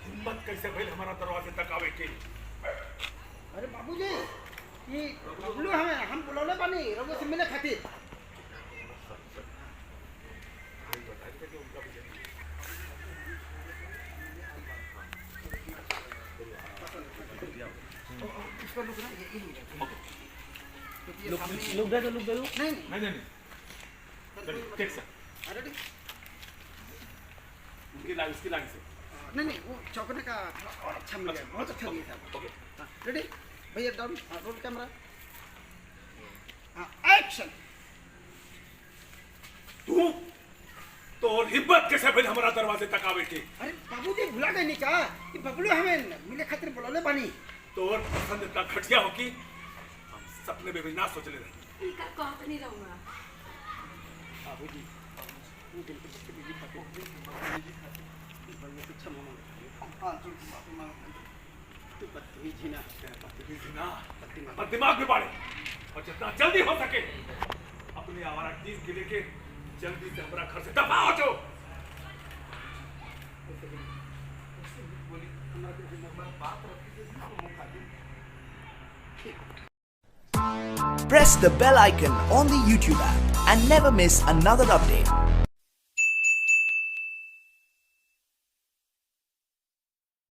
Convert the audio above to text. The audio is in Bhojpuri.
हिम्मत कैसे भइल हमारा दरवाजे तक आवे के? अरे बाबूजी, ये बबलू हम बुलौले बानी रउआ से मिले खातिर। इसका लुक ना ये लुक दे दो नहीं नहीं ठीक सर। अरे उसकी लाइन से नहीं वो चौकने का और अच्छा मिल गया, बहुत अच्छा दिया था। ओके रेडी भैया, डाउन रोल कैमरा, एक्शन। तू तो हिम्मत कैसे भइल हमारा दरवाजे तक आवे के? अरे बाबूजी भुला गए नहीं का कि बबलू हमें मिले खातिर बुलौले बानी। तोर पसंद इतना घटिया हो कि हम सपने में भी ना सोच ले रहे। इनका कौन नहीं रहूंगा। बाबूजी वो दिन के बच्चे भी खातिर बड़े से क्षमा मांगो। हां तो माफी मांगो। तू बदतमीजी ना पर दिमाग में बाड़े और जितना जल्दी हो सके अपने आवारा टीम के लेके जल्दी से हमारा घर से दफा हो जाओ। Press the bell icon on the YouTube app and never miss another update.